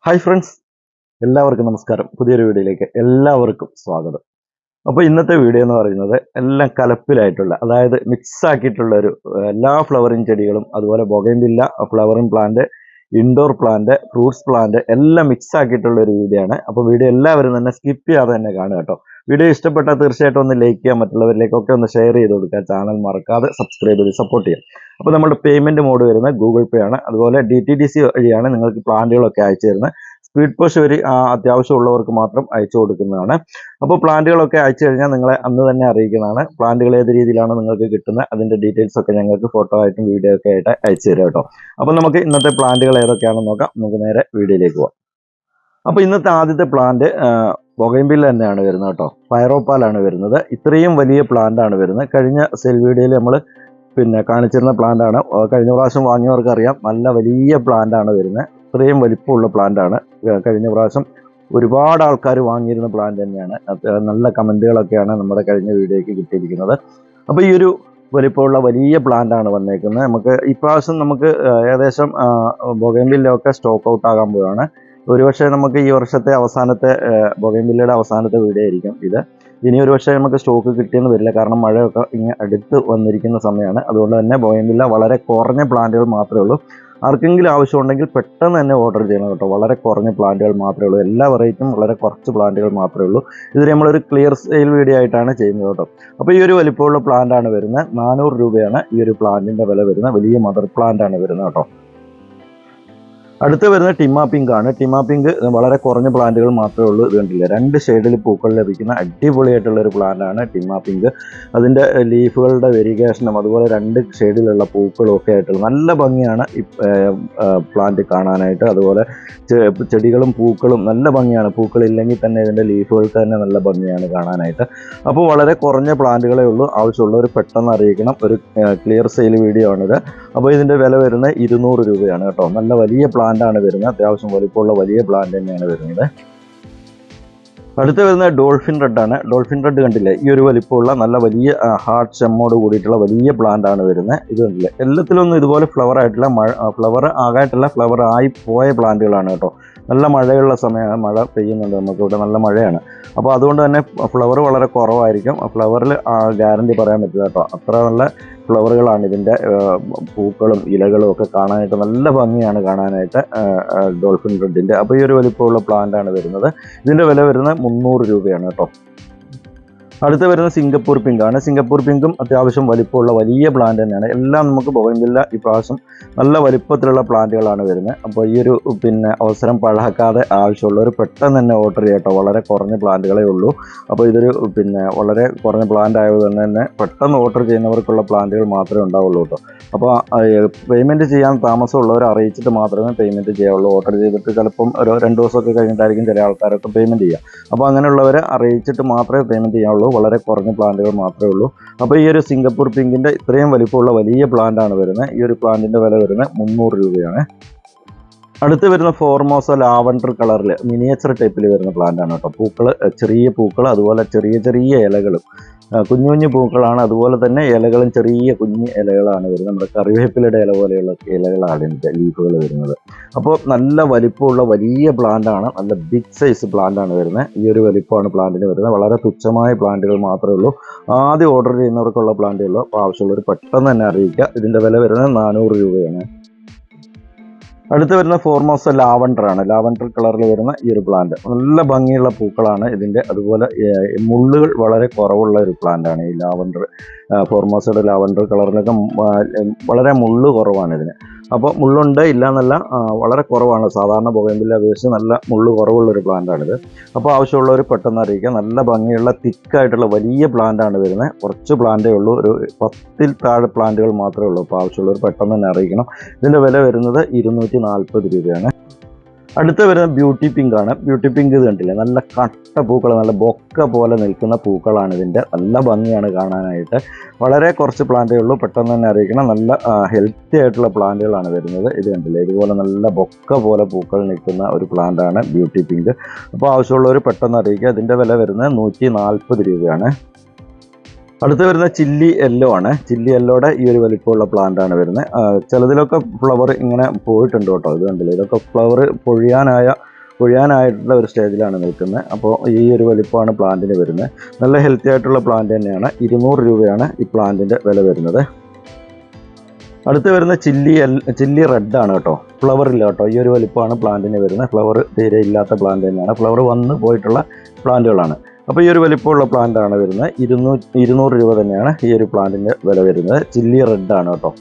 Hi friends, എല്ലാവർക്കും നമസ്കാരം. പുതിയൊരു വീഡിയോയിലേക്ക് എല്ലാവർക്കും സ്വാഗതം. അപ്പോൾ ഇന്നത്തെ വീഡിയോ എന്ന് പറയുന്നത് എല്ലാം കലപ്പിലായിട്ടുള്ള, അതായത് മിക്സ് ആക്കിയിട്ടുള്ള ഒരു എല്ലാ ഫ്ലവറിങ് ചെടികളും, അതുപോലെ bougainvillea flowering plant, indoor plant, fruits plant എല്ലാം മിക്സ് ആക്കിയിട്ടുള്ള ഒരു വീഡിയോ ആണ്. അപ്പോൾ വീഡിയോ എല്ലാവരും തന്നെ സ്കിപ്പ് ചെയ്യാതെ തന്നെ കാണുക കേട്ടോ. വീഡിയോ ഇഷ്ടപ്പെട്ടാൽ തീർച്ചയായിട്ടും ഒന്ന് ലൈക്ക് ചെയ്യാൻ, മറ്റുള്ളവരിലേക്കൊക്കെ ഒന്ന് ഷെയർ ചെയ്ത് കൊടുക്കുക. ചാനൽ മറക്കാതെ സബ്സ്ക്രൈബ് ചെയ്ത് സപ്പോർട്ട് ചെയ്യാം. അപ്പോൾ നമ്മുടെ പേയ്മെന്റ് മോഡ് വരുന്നത് ഗൂഗിൾ പേ ആണ്. അതുപോലെ DTDC വഴിയാണ് നിങ്ങൾക്ക് പ്ലാന്റുകളൊക്കെ അയച്ചു തരുന്നത്. സ്പീഡ് പോസ്റ്റ് വഴി അത്യാവശ്യമുള്ളവർക്ക് മാത്രം അയച്ചു കൊടുക്കുന്നതാണ്. അപ്പോൾ പ്ലാന്റുകളൊക്കെ അയച്ചു കഴിഞ്ഞാൽ നിങ്ങളെ അന്ന് തന്നെ അറിയിക്കുന്നതാണ്. പ്ലാന്റുകൾ ഏത് രീതിയിലാണ് നിങ്ങൾക്ക് കിട്ടുന്നത്, അതിന്റെ ഡീറ്റെയിൽസ് ഒക്കെ ഞങ്ങൾക്ക് ഫോട്ടോ ആയിട്ടും വീഡിയോ ഒക്കെ ആയിട്ട് അയച്ചു തരാം കേട്ടോ. അപ്പോൾ നമുക്ക് ഇന്നത്തെ പ്ലാന്റുകൾ ഏതൊക്കെയാണെന്ന് നോക്കാം. നമുക്ക് നേരെ വീഡിയോയിലേക്ക് പോകാം. അപ്പോൾ ഇന്നത്തെ ആദ്യത്തെ പ്ലാന്റ് ബൊഗൈൻവില്ല തന്നെയാണ് വരുന്നത് കേട്ടോ. പൈറോപ്പാലാണ് വരുന്നത്. ഇത്രയും വലിയ പ്ലാന്റ് ആണ് വരുന്നത്. കഴിഞ്ഞ സെൽ വീഡിയോയിൽ നമ്മൾ കാണിച്ചിരുന്ന പ്ലാന്റ് ആണ്. കഴിഞ്ഞ പ്രാവശ്യം വാങ്ങിയവർക്ക് അറിയാം, നല്ല വലിയ പ്ലാന്റ് ആണ് വരുന്നത്. ഇത്രയും വലിപ്പമുള്ള പ്ലാന്റ് ആണ്. കഴിഞ്ഞ പ്രാവശ്യം ഒരുപാട് ആൾക്കാർ വാങ്ങിയിരുന്ന പ്ലാന്റ് തന്നെയാണ്. നല്ല കമന്റുകളൊക്കെയാണ് നമ്മുടെ കഴിഞ്ഞ വീഡിയോയ്ക്ക് കിട്ടിയിരിക്കുന്നത്. അപ്പോൾ ഈ ഒരു വലിപ്പമുള്ള വലിയ പ്ലാന്റ് ആണ് വന്നേക്കുന്നത്. നമുക്ക് ഇപ്രാവശ്യം നമുക്ക് ഏകദേശം ബൊഗൈൻവില്ല ഒക്കെ സ്റ്റോക്ക് ഔട്ട് ആകാൻ പോവുകയാണ്. ഒരുപക്ഷെ നമുക്ക് ഈ വർഷത്തെ അവസാനത്തെ ബൊഗൈൻവില്ലയുടെ അവസാനത്തെ വീഡിയോ ആയിരിക്കും ഇത്. ഇനി ഒരുപക്ഷെ നമുക്ക് സ്റ്റോക്ക് കിട്ടിയെന്ന് വരില്ല, കാരണം മഴയൊക്കെ ഇങ്ങനെ അടുത്ത് വന്നിരിക്കുന്ന സമയമാണ്. അതുകൊണ്ട് തന്നെ ബൊഗൈൻവില്ല വളരെ കുറഞ്ഞ പ്ലാന്റുകൾ മാത്രമേ ഉള്ളൂ. ആർക്കെങ്കിലും ആവശ്യമുണ്ടെങ്കിൽ പെട്ടെന്ന് തന്നെ ഓർഡർ ചെയ്യണം കേട്ടോ. വളരെ കുറഞ്ഞ പ്ലാന്റുകൾ മാത്രമേ ഉള്ളൂ. എല്ലാ വെറൈറ്റിയും വളരെ കുറച്ച് പ്ലാന്റുകൾ മാത്രമേ ഉള്ളൂ. ഇത് നമ്മളൊരു ക്ലിയർ സെയിൽ വീഡിയോ ആയിട്ടാണ് ചെയ്യുന്നത് കേട്ടോ. അപ്പോൾ ഈ ഒരു വലിപ്പമുള്ള പ്ലാന്റ് ആണ് വരുന്നത്. 400 രൂപയാണ് ഈ ഒരു പ്ലാന്റിന്റെ വില വരുന്നത്. വലിയ മദർ പ്ലാന്റ് ആണ് വരുന്നത് കേട്ടോ. അടുത്ത് വരുന്ന ടിമ പിങ്ക് ആണ്. ടിമ പിങ്ക് വളരെ കുറഞ്ഞ പ്ലാന്റുകൾ മാത്രമേ ഉള്ളൂ. ഇത് കണ്ടില്ല, 2 ഷെയ്ഡിൽ പൂക്കൾ ലഭിക്കുന്ന അടിപൊളിയായിട്ടുള്ള ഒരു പ്ലാന്റ് ആണ് ടിമ പിങ്ക്. അതിൻ്റെ ലീഫുകളുടെ വെരിഗേഷനും അതുപോലെ 2 ഷെയ്ഡിലുള്ള പൂക്കളും ഒക്കെ ആയിട്ടുള്ള നല്ല ഭംഗിയാണ് ഈ പ്ലാന്റ് കാണാനായിട്ട്. അതുപോലെ ചെടികളും പൂക്കളും നല്ല ഭംഗിയാണ്. പൂക്കളില്ലെങ്കിൽ തന്നെ ഇതിൻ്റെ ലീഫുകൾക്ക് തന്നെ നല്ല ഭംഗിയാണ് കാണാനായിട്ട്. അപ്പോൾ വളരെ കുറഞ്ഞ പ്ലാന്റുകളേ ഉള്ളൂ. ആവശ്യമുള്ളവർ പെട്ടെന്ന് അറിയിക്കണം. ഒരു ക്ലിയർ സെയിൽ വീഡിയോ ആണിത്. അപ്പോൾ ഇതിൻ്റെ വില വരുന്നത് 200 രൂപയാണ് കേട്ടോ. നല്ല വലിയ പ്ലാന്റ് ആണ് വരുന്നത്. അത്യാവശ്യം വലിപ്പമുള്ള വലിയ പ്ലാന്റ് തന്നെയാണ് വരുന്നത്. അടുത്ത് വരുന്നത് ഡോൾഫിൻ റെഡ് ആണ്. ഡോൾഫിൻ റെഡ് കണ്ടില്ലേ, ഈ ഒരു വലിപ്പമുള്ള നല്ല വലിയ ഹാർട്ട് സ്റ്റെമ്മോട് കൂടിയിട്ടുള്ള വലിയ പ്ലാന്റ് ആണ് വരുന്നത്. ഇത് കണ്ടില്ലേ, എല്ലാത്തിലൊന്നും ഇതുപോലെ ഫ്ലവർ ആയിട്ടില്ല. ഫ്ലവർ ആകായിട്ടില്ല, ഫ്ലവർ ആയി പോയ പ്ലാന്റുകളാണ് കേട്ടോ. നല്ല മഴയുള്ള സമയമാണ്, മഴ പെയ്യുന്നുണ്ട് നമുക്കിവിടെ, നല്ല മഴയാണ്. അപ്പോൾ അതുകൊണ്ട് തന്നെ ഫ്ലവർ വളരെ കുറവായിരിക്കും. ഫ്ലവറിൽ ഗ്യാരണ്ടി പറയാൻ പറ്റില്ല കേട്ടോ. അത്ര നല്ല ഫ്ലവറുകളാണ് ഇതിൻ്റെ. പൂക്കളും ഇലകളും ഒക്കെ കാണാനായിട്ട് നല്ല ഭംഗിയാണ് കാണാനായിട്ട് ഡോൾഫിൻ റെഡിൻ്റെ. അപ്പോൾ ഈ ഒരു വലിപ്പമുള്ള പ്ലാന്റ് ആണ് വരുന്നത്. ഇതിൻ്റെ വില വരുന്നത് 300 രൂപയാണ് കേട്ടോ. അടുത്ത് വരുന്നത് സിംഗപ്പൂർ പിങ്ക് ആണ്. സിംഗപ്പൂർ പിങ്കും അത്യാവശ്യം വലിപ്പമുള്ള വലിയ പ്ലാന്റ് തന്നെയാണ്. എല്ലാം നമുക്ക് ബൊഗൈൻവില്ല ഇപ്രാവശ്യം നല്ല വലിപ്പത്തിലുള്ള പ്ലാന്റുകളാണ് വരുന്നത്. അപ്പോൾ ഈ ഒരു അവസരം പഴക്കാതെ ആവശ്യമുള്ളവർ പെട്ടെന്ന് തന്നെ ഓർഡർ ചെയ്യട്ടോ. വളരെ കുറഞ്ഞ പ്ലാന്റുകളേ ഉള്ളൂ. അപ്പോൾ ഇതൊരു വളരെ കുറഞ്ഞ പ്ലാന്റ് ആയതുകൊണ്ട് തന്നെ പെട്ടെന്ന് ഓർഡർ ചെയ്യുന്നവർക്കുള്ള പ്ലാന്റുകൾ മാത്രമേ ഉണ്ടാവുള്ളൂ കേട്ടോ. അപ്പോൾ പേയ്മെൻറ്റ് ചെയ്യാൻ താമസമുള്ളവർ അറിയിച്ചിട്ട് മാത്രമേ പേയ്മെൻറ്റ് ചെയ്യാവുള്ളൂ. ഓർഡർ ചെയ്തിട്ട് ചിലപ്പം ഒരു 2 ദിവസമൊക്കെ കഴിഞ്ഞിട്ടായിരിക്കും ചില ആൾക്കാരൊക്കെ പേയ്മെൻറ്റ് ചെയ്യുക. അപ്പോൾ അങ്ങനെയുള്ളവരെ അറിയിച്ചിട്ട് മാത്രമേ പേയ്മെൻറ്റ് ചെയ്യാവുള്ളൂ. വളരെ കുറഞ്ഞ പ്ലാന്റുകൾ മാത്രമേ ഉള്ളൂ. അപ്പോൾ ഈ ഒരു സിംഗപ്പൂർ പിങ്കിന്റെ ഇത്രയും വലിപ്പമുള്ള വലിയ പ്ലാന്റ് ആണ് വരുന്നത്. ഈ ഒരു പ്ലാന്റിന്റെ വില വരുന്നത് 300 രൂപയാണ്. അടുത്ത് വരുന്ന ഫോർമോസ ലാവൻഡർ കളറിൽ മിനിയേച്ചർ ടൈപ്പിൽ വരുന്ന പ്ലാന്റ് ആണ് കേട്ടോ. പൂക്കൾ ചെറിയ പൂക്കൾ, അതുപോലെ ചെറിയ ചെറിയ ഇലകളും, കുഞ്ഞു കുഞ്ഞു പൂക്കളാണ്. അതുപോലെ തന്നെ ഇലകളും ചെറിയ കുഞ്ഞു ഇലകളാണ് വരുന്നത്. നമ്മുടെ കറിവേപ്പിലയുടെ ഇല പോലെയുള്ള ഇലകളാണ് ഇതിൻ്റെ ലീഫുകൾ വരുന്നത്. അപ്പോൾ നല്ല വലിപ്പമുള്ള വലിയ പ്ലാന്റ് ആണ്. നല്ല ബിഗ് സൈസ് പ്ലാന്റ് ആണ് വരുന്നത്. ഈ ഒരു വലിപ്പമാണ് പ്ലാന്റിന് വരുന്നത്. വളരെ തുച്ഛമായ പ്ലാന്റുകൾ മാത്രമേ ഉള്ളൂ. ആദ്യം ഓർഡർ ചെയ്യുന്നവർക്കുള്ള പ്ലാന്റേ ഉള്ളൂ. അപ്പോൾ ആവശ്യമുള്ളവർ പെട്ടെന്ന് തന്നെ അറിയിക്കുക. ഇതിൻ്റെ വില വരുന്നത് 400 രൂപയാണ്. അടുത്ത് വരുന്ന ഫോർമോസ ലാവൻഡർ ആണ്. ലാവൻഡർ കളറിൽ വരുന്ന ഈ ഒരു പ്ലാന്റ് നല്ല ഭംഗിയുള്ള പൂക്കളാണ് ഇതിൻ്റെ. അതുപോലെ മുള്ളുകൾ വളരെ കുറവുള്ള ഒരു പ്ലാന്റ് ആണ് ഈ ലാവൻഡർ. ഫോർമോസയുടെ ലാവൻഡർ കളറിലൊക്കെ വളരെ മുള്ള് കുറവാണ് ഇതിന്. അപ്പോൾ മുള്ളുണ്ട് ഇല്ല എന്നല്ല, വളരെ കുറവാണ്. സാധാരണ ബൊഗൈൻവില്ല അപേക്ഷിച്ച് നല്ല മുള്ള് കുറവുള്ളൊരു പ്ലാന്റാണിത്. അപ്പോൾ ആവശ്യമുള്ളവർ പെട്ടെന്ന് അറിയിക്കുക. നല്ല ഭംഗിയുള്ള തിക്കായിട്ടുള്ള വലിയ പ്ലാന്റാണ് വരുന്നത്. കുറച്ച് പ്ലാന്റേ ഉള്ളൂ, ഒരു 10ൽ താഴെ പ്ലാന്റുകൾ മാത്രമേ ഉള്ളൂ. അപ്പോൾ ആവശ്യമുള്ളവർ പെട്ടെന്ന് തന്നെ അറിയിക്കണം. ഇതിൻ്റെ വില വരുന്നത് 240 രൂപയാണ്. അടുത്ത വരുന്നത് ബ്യൂട്ടി പിങ്ക് ആണ്. ബ്യൂട്ടി പിങ്ക് ഇത് കണ്ടില്ലേ, നല്ല കട്ട പൂക്കൾ, നല്ല ബൊക്ക പോലെ നിൽക്കുന്ന പൂക്കളാണ് ഇതിൻ്റെ. നല്ല ഭംഗിയാണ് കാണാനായിട്ട്. വളരെ കുറച്ച് പ്ലാന്റേ ഉള്ളൂ. പെട്ടെന്ന് തന്നെ അറിയിക്കണം. നല്ല ഹെൽത്തി ആയിട്ടുള്ള പ്ലാന്റുകളാണ് വരുന്നത്. ഇത് കണ്ടില്ലേ, ഇതുപോലെ നല്ല ബൊക്ക പോലെ പൂക്കൾ നിൽക്കുന്ന ഒരു പ്ലാന്റ് ആണ് ബ്യൂട്ടി പിങ്ക്. അപ്പോൾ ആവശ്യമുള്ളവർ പെട്ടെന്ന് അറിയിക്കുക. ഇതിൻ്റെ വില വരുന്നത് 140 രൂപയാണ്. അടുത്ത് വരുന്ന ചില്ലി യെല്ലോ ആണ്. ചില്ലി യെല്ലോയുടെ ഈ ഒരു വലിപ്പമുള്ള പ്ലാന്റ് ആണ് വരുന്നത്. ചിലതിലൊക്കെ ഫ്ലവർ ഇങ്ങനെ പോയിട്ടുണ്ട് കേട്ടോ. ഇത് കണ്ടില്ലേ, ഇതൊക്കെ ഫ്ലവർ പൊഴിയാനായ കൊഴിയാനായിട്ടുള്ള ഒരു സ്റ്റേജിലാണ് നിൽക്കുന്നത്. അപ്പോൾ ഈ ഒരു വലിപ്പമാണ് പ്ലാന്റിന് വരുന്നത്. നല്ല ഹെൽത്തി ആയിട്ടുള്ള പ്ലാന്റ് തന്നെയാണ്. 200 രൂപയാണ് ഈ പ്ലാന്റിൻ്റെ വില വരുന്നത്. അടുത്ത് വരുന്ന ചില്ലി റെഡ് ആണ് കേട്ടോ. ഫ്ലവർ ഇല്ല കേട്ടോ. ഈ ഒരു വലിപ്പമാണ് പ്ലാന്റിന് വരുന്നത്. ഫ്ലവർ തീരെ ഇല്ലാത്ത പ്ലാന്റ് തന്നെയാണ്. ഫ്ലവർ വന്ന് പോയിട്ടുള്ള പ്ലാന്റുകളാണ്. അപ്പോൾ ഈ ഒരു വലിപ്പമുള്ള പ്ലാന്റ് ആണ് വരുന്നത്. 200 രൂപ തന്നെയാണ് ഈ ഒരു പ്ലാന്റിൻ്റെ വില വരുന്നത്. ചില്ലി റെഡ് ആണ് കേട്ടോ.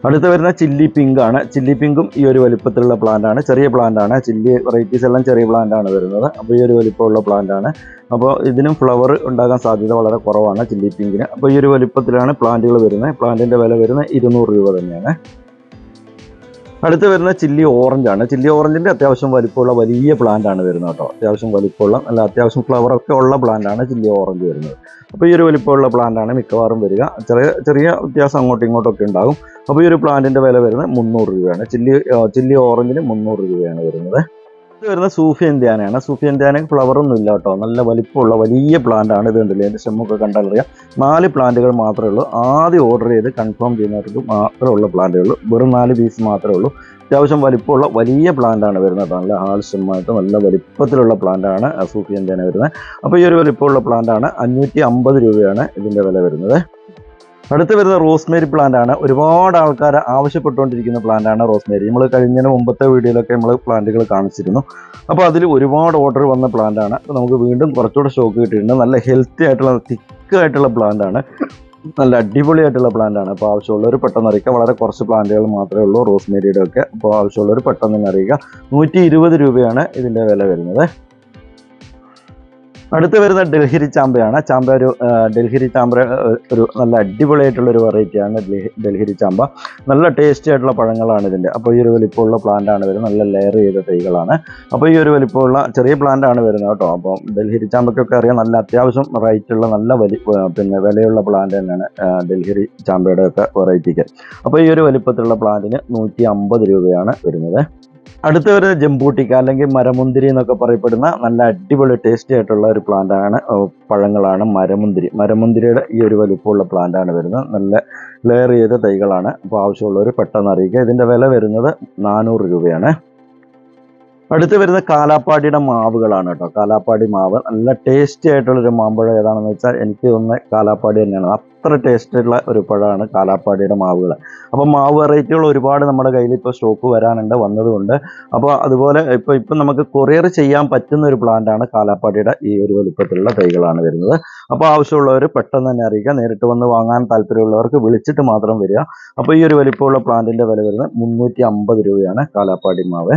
അടുത്ത് വരുന്ന ചില്ലി പിങ്ക് ആണ്. ചില്ലി പിങ്കും ഈ ഒരു വലിപ്പത്തിലുള്ള പ്ലാന്റ് ആണ്. ചെറിയ പ്ലാന്റ് ആണ്. ചില്ലി വെറൈറ്റീസ് എല്ലാം ചെറിയ പ്ലാന്റ് ആണ് വരുന്നത്. അപ്പോൾ ഈ ഒരു വലിപ്പമുള്ള പ്ലാന്റ് ആണ്. അപ്പോൾ ഇതിനും ഫ്ലവർ ഉണ്ടാകാൻ സാധ്യത വളരെ കുറവാണ് ചില്ലി പിങ്കിന്. അപ്പോൾ ഈ ഒരു വലിപ്പത്തിലാണ് പ്ലാന്റുകൾ വരുന്നത്. പ്ലാന്റിൻ്റെ വില വരുന്നത് 200 രൂപ തന്നെയാണ്. അടുത്ത് വരുന്ന ചില്ലി ഓറഞ്ച് ആണ്. ചില്ലി ഓറഞ്ചിൻ്റെ അത്യാവശ്യം വലിപ്പമുള്ള വലിയ പ്ലാന്റ് ആണ് വരുന്നത് കേട്ടോ. അത്യാവശ്യം വലിപ്പമുള്ള അത്യാവശ്യം ഫ്ലവറൊക്കെ ഉള്ള പ്ലാന്റ് ആണ് ചില്ലി ഓറഞ്ച് വരുന്നത്. അപ്പോൾ ഈ ഒരു വലിപ്പമുള്ള പ്ലാന്റ് ആണ് മിക്കവാറും വരിക. ചെറിയ വ്യത്യാസം അങ്ങോട്ടും ഇങ്ങോട്ടൊക്കെ ഉണ്ടാകും. അപ്പോൾ ഈ ഒരു പ്ലാന്റിൻ്റെ വില വരുന്നത് 300 രൂപയാണ്. ചില്ലി ഓറഞ്ചിന് 300 രൂപയാണ് വരുന്നത്. ഇത് വരുന്ന സൂഫി ഇന്ത്യാനയാണ്. സൂഫി ഇന്ത്യാന ഫ്ലവറൊന്നും ഇല്ല കേട്ടോ. നല്ല വലിപ്പമുള്ള വലിയ പ്ലാന്റ് ആണ്. ഇത് കണ്ടില്ലേ, എൻ്റെ സ്റ്റെമ്മൊക്കെ കണ്ടാൽ അറിയാം. 4 പ്ലാന്റുകൾ മാത്രമേ ഉള്ളൂ. ആദ്യം ഓർഡർ ചെയ്ത് കൺഫേം ചെയ്യുന്നവർക്ക് മാത്രമുള്ള പ്ലാന്റുകൾ, വെറും 4 പീസ് മാത്രമേ ഉള്ളൂ. അത്യാവശ്യം വലിപ്പമുള്ള വലിയ പ്ലാന്റ് ആണ് വരുന്നത്. നല്ല ഹാൾ സ്റ്റെമ്മായിട്ട് നല്ല വലിപ്പത്തിലുള്ള പ്ലാന്റ് ആണ് സൂഫി ഇന്ത്യാന വരുന്നത്. അപ്പോൾ ഈ ഒരു വലിപ്പമുള്ള പ്ലാന്റ് ആണ്. 550 രൂപയാണ് ഇതിൻ്റെ വില വരുന്നത്. അടുത്ത് വരുന്ന റോസ്മേരി പ്ലാന്റ് ആണ്. ഒരുപാട് ആൾക്കാർ ആവശ്യപ്പെട്ടുകൊണ്ടിരിക്കുന്ന പ്ലാന്റ് ആണ് റോസ്മേരി. നമ്മൾ കഴിഞ്ഞതിന് മുമ്പത്തെ വീഡിയോയിലൊക്കെ നമ്മൾ പ്ലാന്റുകൾ കാണിച്ചിരുന്നു. അപ്പോൾ അതിൽ ഒരുപാട് ഓർഡർ വന്ന പ്ലാന്റ് ആണ്. അപ്പോൾ നമുക്ക് വീണ്ടും കുറച്ചുകൂടെ സ്റ്റോക്ക് കിട്ടിയിട്ടുണ്ട്. നല്ല ഹെൽത്തി ആയിട്ടുള്ള തിക്കായിട്ടുള്ള പ്ലാന്റ് ആണ്. നല്ല അടിപൊളിയായിട്ടുള്ള പ്ലാന്റ് ആണ്. അപ്പോൾ ആവശ്യമുള്ളവർ പെട്ടെന്ന് അറിയിക്കുക. വളരെ കുറച്ച് പ്ലാന്റുകൾ മാത്രമേ ഉള്ളൂ റോസ്മേരിയുടെ ഒക്കെ. അപ്പോൾ ആവശ്യമുള്ളവർ പെട്ടെന്ന് തന്നെ അറിയിക്കുക. 120 രൂപയാണ് ഇതിൻ്റെ വില വരുന്നത്. അടുത്ത് വരുന്ന ഡൽഹിരി ചാമ്പയാണ്. ഡൽഹിരി ചാമ്പ ഒരു നല്ല അടിപൊളിയായിട്ടുള്ളൊരു വെറൈറ്റിയാണ് ഡൽഹിരി ചാമ്പ. നല്ല ടേസ്റ്റി ആയിട്ടുള്ള പഴങ്ങളാണ് ഇതിൻ്റെ. അപ്പോൾ ഈ ഒരു വലിപ്പമുള്ള പ്ലാന്റ് ആണ് വരുന്നത്. നല്ല ലെയർ ചെയ്ത തൈകളാണ്. അപ്പോൾ ഈ ഒരു വലിപ്പമുള്ള ചെറിയ പ്ലാന്റ് ആണ് വരുന്നത് കേട്ടോ. അപ്പോൾ ഡൽഹിരി ചാമ്പയ്ക്കൊക്കെ അറിയാം, നല്ല അത്യാവശ്യം റേറ്റുള്ള നല്ല വിലയുള്ള പ്ലാന്റ് തന്നെയാണ് ഡൽഹിരി ചാമ്പയുടെ ഒക്കെ വെറൈറ്റിക്ക്. അപ്പോൾ ഈ ഒരു വലിപ്പത്തിലുള്ള പ്ലാന്റിന് 150 രൂപയാണ് വരുന്നത്. അടുത്ത് വരുന്ന ജംബൂട്ടിക്ക അല്ലെങ്കിൽ മരമുന്തിരി എന്നൊക്കെ പറയപ്പെടുന്ന നല്ല അടിപൊളി ടേസ്റ്റി ആയിട്ടുള്ള ഒരു പ്ലാന്റ് ആണ്, പഴങ്ങളാണ് മരമുന്തിരിയുടെ ഈ ഒരു വലിപ്പമുള്ള പ്ലാന്റ് ആണ് വരുന്നത്. നല്ല ലെയർ ചെയ്ത തൈകളാണ്. അപ്പോൾ ആവശ്യമുള്ളവർ പെട്ടെന്ന് അറിയിക്കുക. ഇതിൻ്റെ വില വരുന്നത് 400 രൂപയാണ്. അടുത്ത് വരുന്ന കാലാപ്പാടിയുടെ മാവുകളാണ് കേട്ടോ. കാലാപ്പാടി മാവ് നല്ല ടേസ്റ്റി ആയിട്ടുള്ളൊരു മാമ്പഴം ഏതാണെന്ന് വെച്ചാൽ എനിക്ക് തോന്നുന്ന കാലാപ്പാടി തന്നെയാണ്. അത്ര ടേസ്റ്റ് ഉള്ള ഒരു പഴമാണ് കാലാപ്പാടിയുടെ മാവുകൾ. അപ്പോൾ മാവ് വെറൈറ്റികൾ ഒരുപാട് നമ്മുടെ കയ്യിൽ ഇപ്പോൾ സ്റ്റോക്ക് വന്നതുകൊണ്ട് അപ്പോൾ അതുപോലെ ഇപ്പം നമുക്ക് കൊറിയർ ചെയ്യാൻ പറ്റുന്ന ഒരു പ്ലാന്റാണ് കാലാപ്പാടിയുടെ ഈ ഒരു വലിപ്പത്തിലുള്ള തൈകളാണ് വരുന്നത്. അപ്പോൾ ആവശ്യമുള്ളവർ പെട്ടെന്ന് തന്നെ അറിയിക്കുക. നേരിട്ട് വന്ന് വാങ്ങാൻ താല്പര്യമുള്ളവർക്ക് വിളിച്ചിട്ട് മാത്രം വരിക. അപ്പോൾ ഈ ഒരു വലിപ്പമുള്ള പ്ലാന്റിൻ്റെ വില വരുന്നത് 350 രൂപയാണ് കാലാപ്പാടി മാവ്.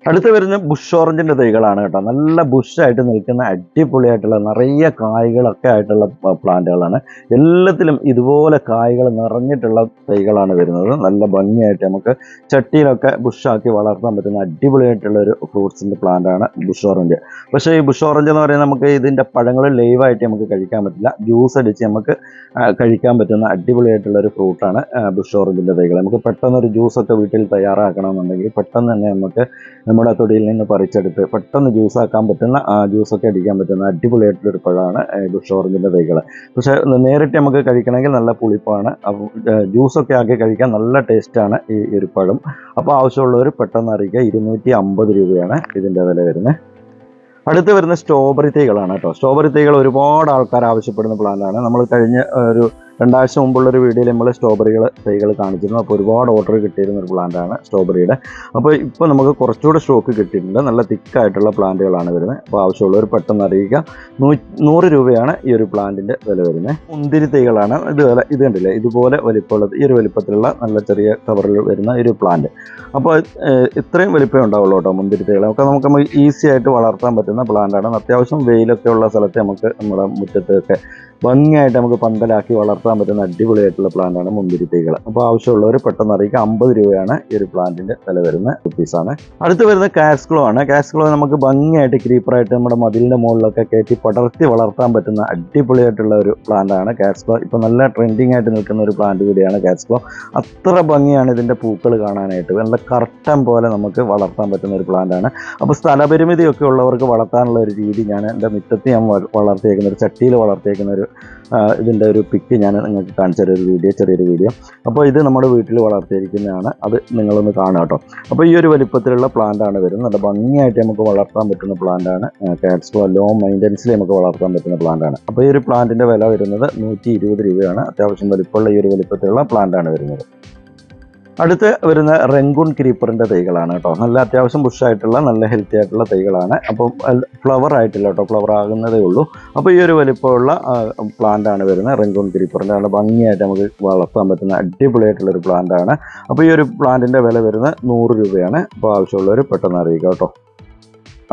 അടുത്ത് വരുന്ന ബുഷ് ഓറഞ്ചിൻ്റെ തൈകളാണ് കേട്ടോ. നല്ല ബുഷായിട്ട് നിൽക്കുന്ന അടിപൊളിയായിട്ടുള്ള നിറയെ കായ്കളൊക്കെ ആയിട്ടുള്ള പ്ലാന്റുകളാണ്. എല്ലാത്തിലും ഇതുപോലെ കായ്കൾ നിറഞ്ഞിട്ടുള്ള തൈകളാണ് വരുന്നത്. നല്ല ഭംഗിയായിട്ട് നമുക്ക് ചട്ടിയിലൊക്കെ ബുഷാക്കി വളർത്താൻ പറ്റുന്ന അടിപൊളിയായിട്ടുള്ള ഒരു ഫ്രൂട്ട്സിൻ്റെ പ്ലാന്റാണ് ബുഷ് ഓറഞ്ച്. പക്ഷേ ഈ ബുഷ് ഓറഞ്ച് എന്ന് പറയുന്നത് നമുക്ക് ഇതിൻ്റെ പഴങ്ങൾ ലൈവായിട്ട് നമുക്ക് കഴിക്കാൻ പറ്റില്ല. ജ്യൂസ് അടിച്ച് നമുക്ക് കഴിക്കാൻ പറ്റുന്ന അടിപൊളിയായിട്ടുള്ള ഒരു ഫ്രൂട്ടാണ് ബുഷ് ഓറഞ്ചിൻ്റെ തൈകൾ. നമുക്ക് പെട്ടെന്നൊരു ജ്യൂസൊക്കെ വീട്ടിൽ തയ്യാറാക്കണമെന്നുണ്ടെങ്കിൽ പെട്ടെന്ന് തന്നെ നമുക്ക് നമ്മുടെ തൊടിയിൽ നിന്ന് പറിച്ചെടുത്ത് പെട്ടെന്ന് ജ്യൂസാക്കാൻ പറ്റുന്ന ജ്യൂസൊക്കെ അടിക്കാൻ പറ്റുന്ന അടിപൊളിയായിട്ടുള്ളൊരു പഴമാണ് ബുഷ് ഓറഞ്ചിൻ്റെ തൈകൾ. പക്ഷേ നേരിട്ട് നമുക്ക് കഴിക്കണമെങ്കിൽ നല്ല പുളിപ്പാണ്. ജ്യൂസൊക്കെ ആക്കി കഴിക്കാൻ നല്ല ടേസ്റ്റാണ് ഈ ഒരു പഴം. അപ്പോൾ ആവശ്യമുള്ളവർ പെട്ടെന്ന് അറിയിക്കുക. 250 രൂപയാണ് ഇതിൻ്റെ വില വരുന്നത്. അടുത്ത് വരുന്ന സ്ട്രോബെറി തൈകളാണ് കേട്ടോ. സ്ട്രോബെറി തൈകൾ ഒരുപാട് ആൾക്കാർ ആവശ്യപ്പെടുന്ന പ്ലാന്റാണ്. നമ്മൾ കഴിഞ്ഞ ഒരു 2 ആഴ്ച മുമ്പുള്ളൊരു വീഡിയോയിൽ നമ്മൾ തൈകൾ കാണിച്ചിരുന്നു. അപ്പോൾ ഒരുപാട് ഓർഡർ കിട്ടിയിരുന്ന ഒരു പ്ലാന്റാണ് സ്ട്രോബെറിയുടെ. അപ്പോൾ ഇപ്പോൾ നമുക്ക് കുറച്ചുകൂടെ സ്റ്റോക്ക് കിട്ടിയിട്ടുണ്ട്. നല്ല തിക്കായിട്ടുള്ള പ്ലാന്റുകളാണ് വരുന്നത്. അപ്പോൾ ആവശ്യമുള്ളവർ പെട്ടെന്ന് അറിയിക്കുക. 100 രൂപയാണ് ഈ ഒരു പ്ലാന്റിൻ്റെ വില വരുന്നത്. മുന്തിരി തൈകളാണ്. ഇത് കണ്ടില്ലേ, ഇതുപോലെ വലിപ്പമുള്ളത് ഈ ഒരു വലിപ്പത്തിലുള്ള നല്ല ചെറിയ കവറിൽ വരുന്ന ഒരു പ്ലാന്റ്. അപ്പോൾ ഇത്രയും വലിപ്പമേ ഉണ്ടാവുള്ളൂ കേട്ടോ മുന്തിരി തൈകൾ. നമുക്ക് ഈസി ആയിട്ട് വളർത്താൻ പറ്റുന്ന പ്ലാന്റാണ്. അത്യാവശ്യം വെയിലൊക്കെ ഉള്ള സ്ഥലത്ത് നമുക്ക് നമ്മുടെ മുറ്റത്തൊക്കെ ഭംഗിയായിട്ട് നമുക്ക് പന്തലാക്കി വളർത്താൻ പറ്റുന്ന അടിപൊളിയായിട്ടുള്ള പ്ലാന്റാണ് മുന്തിരി തൈകൾ. അപ്പോൾ ആവശ്യമുള്ളവർ പെട്ടെന്ന് അറിയിക്കുക. 50 രൂപയാണ് ഈ ഒരു പ്ലാന്റിൻ്റെ വില വരുന്ന റുപ്പീസാണ്. അടുത്ത് വരുന്ന കാസ്ക്ലോ ആണ്. കാസ്ക്ലോ നമുക്ക് ഭംഗിയായിട്ട് ക്രീപ്പറായിട്ട് നമ്മുടെ മതിലിൻ്റെ മുകളിലൊക്കെ കയറ്റി പടർത്തി വളർത്താൻ പറ്റുന്ന അടിപൊളിയായിട്ടുള്ള ഒരു പ്ലാന്റാണ് കാസ്ക്ലോ. ഇപ്പോൾ നല്ല ട്രെൻഡിങ് ആയിട്ട് നിൽക്കുന്ന ഒരു പ്ലാന്റ് കൂടിയാണ് കാസ്ക്ലോ. അത്ര ഭംഗിയാണ് ഇതിൻ്റെ പൂക്കൾ കാണാനായിട്ട്. നല്ല കർട്ടൻ പോലെ നമുക്ക് വളർത്താൻ പറ്റുന്ന ഒരു പ്ലാന്റാണ്. അപ്പോൾ സ്ഥലപരിമിതിയൊക്കെ ഉള്ളവർക്ക് വളർത്താനുള്ള ഒരു രീതി ഞാൻ എൻ്റെ മുറ്റത്ത് വളർത്തിയേക്കുന്ന ഒരു ചട്ടിയിൽ വളർത്തിയേക്കുന്ന ഒരു ഇതിൻ്റെ ഒരു പിക്ക് ഞാൻ നിങ്ങൾക്ക് കാണിച്ചു തരാം, ചെറിയൊരു വീഡിയോ. അപ്പോൾ ഇത് നമ്മുടെ വീട്ടിൽ വളർത്തിയിരിക്കുന്നതാണ്, അത് നിങ്ങളൊന്ന് കാണുക കേട്ടോ. അപ്പോൾ ഈ ഒരു വലിപ്പത്തിലുള്ള പ്ലാന്റാണ് വരുന്നത്. നല്ല ഭംഗിയായിട്ട് നമുക്ക് വളർത്താൻ പറ്റുന്ന പ്ലാന്റാണ്. കാറ്റ്സ്കോ ലോ മെയിൻ്റനൻസിൽ നമുക്ക് വളർത്താൻ പറ്റുന്ന പ്ലാന്റാണ്. അപ്പോൾ ഈ ഒരു പ്ലാന്റിൻ്റെ വില വരുന്നത് 120 രൂപയാണ്. അത്യാവശ്യം വലിപ്പമുള്ള ഈ ഒരു വലിപ്പത്തിലുള്ള പ്ലാന്റാണ് വരുന്നത്. അടുത്ത് വരുന്ന റെങ്കൂൺ ക്രീപ്പറിൻ്റെ തൈകളാണ് കേട്ടോ. നല്ല അത്യാവശ്യം ബുഷായിട്ടുള്ള നല്ല ഹെൽത്തി ആയിട്ടുള്ള തൈകളാണ്. അപ്പം ഫ്ലവർ ആയിട്ടില്ല കേട്ടോ, ഫ്ലവർ ആകുന്നതേ ഉള്ളൂ. അപ്പോൾ ഈ ഒരു വലിപ്പമുള്ള പ്ലാന്റാണ് വരുന്നത്. റെങ്കൂൺ ക്രീപ്പറിൻ്റെ നല്ല ഭംഗിയായിട്ട് നമുക്ക് വളർത്താൻ പറ്റുന്ന അടിപൊളിയായിട്ടുള്ളൊരു പ്ലാന്റാണ്. അപ്പോൾ ഈ ഒരു പ്ലാന്റിൻ്റെ വില വരുന്നത് 100 രൂപയാണ്. അപ്പോൾ ആവശ്യമുള്ളവർ പെട്ടെന്ന് അറിയിക്കുക കേട്ടോ.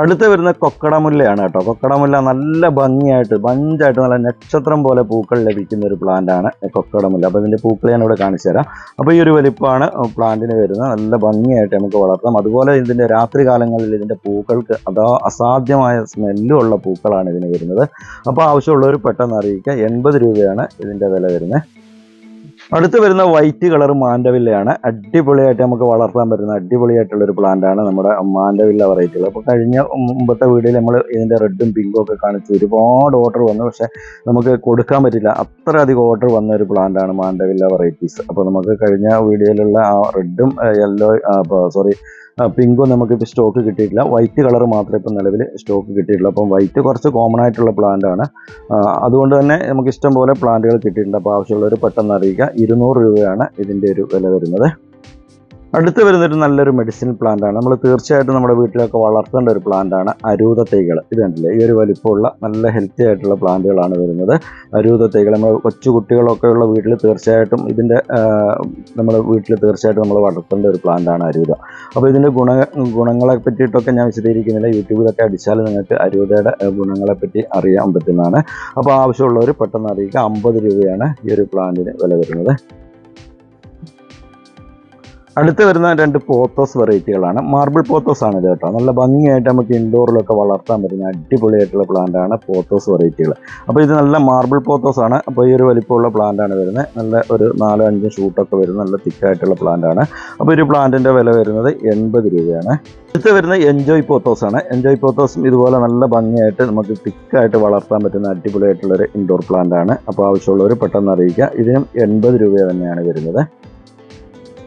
അടുത്ത് വരുന്ന കൊക്കടമുല്ലയാണ് കേട്ടോ. കൊക്കടമുല്ല നല്ല ഭംഗിയായിട്ട് ബഞ്ചായിട്ട് നല്ല നക്ഷത്രം പോലെ പൂക്കൾ ലഭിക്കുന്ന ഒരു പ്ലാന്റാണ് കൊക്കടമുല്ല. അപ്പോൾ ഇതിൻ്റെ പൂക്കൾ ഞാൻ ഇവിടെ കാണിച്ചു തരാം. അപ്പോൾ ഈ ഒരു വലിപ്പമാണ് പ്ലാന്റിന് വരുന്നത്. നല്ല ഭംഗിയായിട്ട് നമുക്ക് വളർത്താം. അതുപോലെ ഇതിൻ്റെ രാത്രി കാലങ്ങളിൽ ഇതിൻ്റെ പൂക്കൾക്ക് അസാധ്യമായ സ്മെല്ലുള്ള പൂക്കളാണ് ഇതിന് വരുന്നത്. അപ്പോൾ ആവശ്യമുള്ളവർ പെട്ടെന്ന് അറിയിക്കുക. 80 രൂപയാണ് ഇതിൻ്റെ വില വരുന്നത്. അടുത്ത് വരുന്ന വൈറ്റ് കളർ മാൻഡവില്ലയാണ്. അടിപൊളിയായിട്ട് നമുക്ക് വളർത്താൻ പറ്റുന്ന അടിപൊളിയായിട്ടുള്ളൊരു പ്ലാന്റാണ് നമ്മുടെ മാൻഡവില്ല വെറൈറ്റികൾ. അപ്പോൾ മുമ്പത്തെ വീഡിയോയിൽ നമ്മൾ ഇതിൻ്റെ റെഡും പിങ്കും ഒക്കെ കാണിച്ചു. ഒരുപാട് ഓർഡർ വന്നു, പക്ഷേ നമുക്ക് കൊടുക്കാൻ പറ്റില്ല. അത്രയധികം ഓർഡർ വന്ന ഒരു പ്ലാന്റാണ് മാൻഡവില്ല വെറൈറ്റീസ്. അപ്പോൾ നമുക്ക് കഴിഞ്ഞ വീഡിയോയിലുള്ള ആ റെഡും പിങ്കും നമുക്കിപ്പോൾ സ്റ്റോക്ക് കിട്ടിയിട്ടില്ല. വൈറ്റ് കളർ മാത്രമേ ഇപ്പോൾ നിലവിൽ സ്റ്റോക്ക് കിട്ടിയിട്ടുള്ളൂ. അപ്പം വൈറ്റ് കുറച്ച് കോമൺ ആയിട്ടുള്ള പ്ലാന്റാണ്. അതുകൊണ്ട് തന്നെ നമുക്ക് ഇഷ്ടം പോലെ പ്ലാന്റുകൾ കിട്ടിയിട്ടുണ്ട്. അപ്പോൾ ആവശ്യമുള്ളവർ പെട്ടെന്ന് അറിയിക്കുക. 200 രൂപയാണ് ഇതിൻ്റെ ഒരു വില വരുന്നത്. അടുത്ത് വരുന്നൊരു നല്ലൊരു മെഡിസിൻ പ്ലാന്റാണ്. നമ്മൾ തീർച്ചയായിട്ടും നമ്മുടെ വീട്ടിലൊക്കെ വളർത്തേണ്ട ഒരു പ്ലാന്റാണ് അരൂത തൈകൾ. ഇത് കണ്ടില്ലേ, ഈ ഒരു വലിപ്പമുള്ള നല്ല ഹെൽത്തി ആയിട്ടുള്ള പ്ലാന്റുകളാണ് വരുന്നത്. അരൂത തൈകൾ നമ്മൾ കൊച്ചു കുട്ടികളൊക്കെ ഉള്ള വീട്ടിൽ തീർച്ചയായിട്ടും നമ്മൾ വളർത്തേണ്ട ഒരു പ്ലാന്റാണ് അരൂത. അപ്പോൾ ഇതിൻ്റെ ഗുണങ്ങളെ പറ്റിയിട്ടൊക്കെ ഞാൻ വിശദീകരിക്കുന്നില്ല. യൂട്യൂബിലൊക്കെ അടിച്ചാൽ നിങ്ങൾക്ക് അരൂതയുടെ ഗുണങ്ങളെ പറ്റി അറിയാൻ പറ്റുന്നതാണ്. അപ്പോൾ ആവശ്യമുള്ളവർ പെട്ടെന്ന് അറിയിക്കുക. 50 രൂപയാണ് ഈ ഒരു പ്ലാന്റിന് വില വരുന്നത്. അടുത്ത് വരുന്ന 2 പോത്തോസ് വെറൈറ്റികളാണ്. മാർബിൾ പോത്തോസ് ആണ് ഇത് കേട്ടോ. നല്ല ഭംഗിയായിട്ട് നമുക്ക് ഇൻഡോറിലൊക്കെ വളർത്താൻ പറ്റുന്ന അടിപൊളിയായിട്ടുള്ള പ്ലാന്റാണ് പോത്തോസ് വെറൈറ്റികൾ. അപ്പോൾ ഇത് നല്ല മാർബിൾ പോത്തോസ് ആണ്. അപ്പോൾ ഈ ഒരു വലിപ്പമുള്ള പ്ലാന്റാണ് വരുന്നത്. നല്ല ഒരു 4-5 ഷൂട്ടൊക്കെ വരുന്ന നല്ല തിക്കായിട്ടുള്ള പ്ലാന്റാണ്. അപ്പോൾ ഒരു പ്ലാന്റിൻ്റെ വില വരുന്നത് 80 രൂപയാണ്. അടുത്ത് വരുന്ന എൻജോയ് പോത്തോസ് ആണ്. എൻജോയ് പോത്തോസും ഇതുപോലെ നല്ല ഭംഗിയായിട്ട് നമുക്ക് തിക്കായിട്ട് വളർത്താൻ പറ്റുന്ന അടിപൊളിയായിട്ടുള്ളൊരു ഇൻഡോർ പ്ലാന്റാണ്. അപ്പോൾ ആവശ്യമുള്ളവർ പെട്ടെന്ന് അറിയിക്കുക. ഇതിനും 80 രൂപ തന്നെയാണ് വരുന്നത്.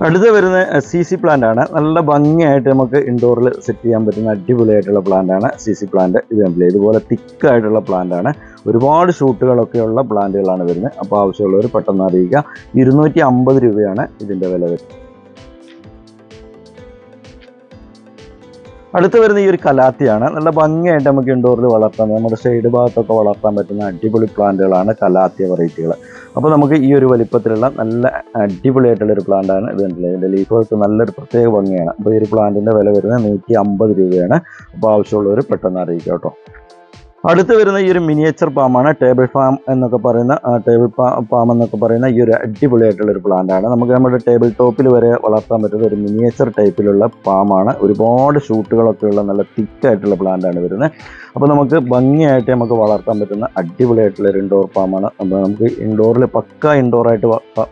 അടുത്ത് വരുന്ന CC പ്ലാന്റ് ആണ്. നല്ല ഭംഗിയായിട്ട് നമുക്ക് ഇൻഡോറിൽ സെറ്റ് ചെയ്യാൻ പറ്റുന്ന അടിപൊളിയായിട്ടുള്ള പ്ലാന്റാണ് CC പ്ലാന്റ്. ഇത് കണ്ടില്ലേ, ഇതുപോലെ തിക്കായിട്ടുള്ള പ്ലാന്റാണ്. ഒരുപാട് ഷൂട്ടുകളൊക്കെയുള്ള പ്ലാന്റുകളാണ് വരുന്നത്. അപ്പോൾ ആവശ്യമുള്ളവർ പെട്ടെന്ന് അറിയിക്കുക. 250 രൂപയാണ് ഇതിൻ്റെ വില വരുന്നത്. അടുത്ത് വരുന്ന ഈ ഒരു കലാത്തിയാണ്. നല്ല ഭംഗിയായിട്ട് നമുക്ക് ഇൻഡോറിൽ വളർത്താൻ, നമ്മുടെ ഷെയ്ഡ് ഭാഗത്തൊക്കെ വളർത്താൻ പറ്റുന്ന അടിപൊളി പ്ലാന്റുകളാണ് കലാത്തിയ വെറൈറ്റികൾ. അപ്പോൾ നമുക്ക് ഈ ഒരു വലിപ്പത്തിലുള്ള നല്ല അടിപൊളിയായിട്ടുള്ളൊരു പ്ലാന്റാണ് ഇത്. കണ്ടില്ലേ, ഇതിൻ്റെ ലീഫുകൾക്ക് നല്ലൊരു പ്രത്യേക ഭംഗിയാണ്. അപ്പോൾ ഈ ഒരു പ്ലാന്റിൻ്റെ വില വരുന്നത് 150 രൂപയാണ്. അപ്പോൾ ആവശ്യമുള്ളവർ പെട്ടെന്ന് അറിയിക്കുക കേട്ടോ. അടുത്ത് വരുന്ന ഈ ഒരു മിനിയേച്ചർ പാമാണ്. ടേബിൾ പാം എന്നൊക്കെ പറയുന്ന ഈ ഒരു അടിപൊളിയായിട്ടുള്ളൊരു പ്ലാന്റാണ്. നമുക്ക് നമ്മുടെ ടേബിൾ ടോപ്പിൽ വരെ വളർത്താൻ പറ്റുന്ന ഒരു മിനിയേച്ചർ ടൈപ്പിലുള്ള പാമാണ്. ഒരുപാട് ഷൂട്ടുകളൊക്കെയുള്ള നല്ല തിക്കായിട്ടുള്ള പ്ലാന്റാണ് വരുന്നത്. അപ്പോൾ നമുക്ക് ഭംഗിയായിട്ട് നമുക്ക് വളർത്താൻ പറ്റുന്ന അടിപൊളിയായിട്ടുള്ള ഒരു ഇൻഡോർ പാമാണ്. അപ്പോൾ നമുക്ക് ഇൻഡോറിൽ പക്ക ഇൻഡോറായിട്ട്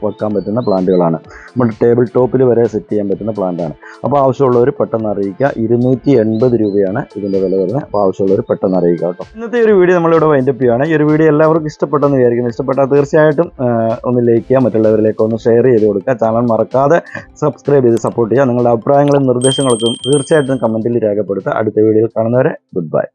വെക്കാൻ പറ്റുന്ന പ്ലാന്റുകളാണ്. നമ്മുടെ ടേബിൾ ടോപ്പിൽ വരെ സെറ്റ് ചെയ്യാൻ പറ്റുന്ന പ്ലാന്റാണ്. അപ്പോൾ ആവശ്യമുള്ളവർ പെട്ടെന്ന് അറിയിക്കുക. 280 രൂപയാണ് ഇതിൻ്റെ വില വരുന്നത്. അപ്പോൾ ആവശ്യമുള്ളവർ പെട്ടെന്ന് അറിയിക്കുക കേട്ടോ. ഇന്നത്തെ ഒരു വീഡിയോ നമ്മളിവിടെ വൈൻഡപ്പ് ചെയ്യുകയാണ്. ഈ ഒരു വീഡിയോ എല്ലാവർക്കും ഇഷ്ടപ്പെട്ടെന്ന് വിചാരിക്കുന്നു. ഇഷ്ടപ്പെട്ടാൽ തീർച്ചയായിട്ടും ഒന്ന് ലൈക്ക് ചെയ്യുക, മറ്റുള്ളവരിലേക്ക് ഒന്ന് ഷെയർ ചെയ്ത് കൊടുക്കുക. ചാനൽ മറക്കാതെ സബ്സ്ക്രൈബ് ചെയ്ത് സപ്പോർട്ട് ചെയ്യുക. നിങ്ങളുടെ അഭിപ്രായങ്ങളും നിർദ്ദേശങ്ങൾക്കും തീർച്ചയായിട്ടും കമൻറ്റിൽ രേഖപ്പെടുത്തുക. അടുത്ത വീഡിയോയിൽ കാണുന്നവരെ ഗുഡ് ബൈ.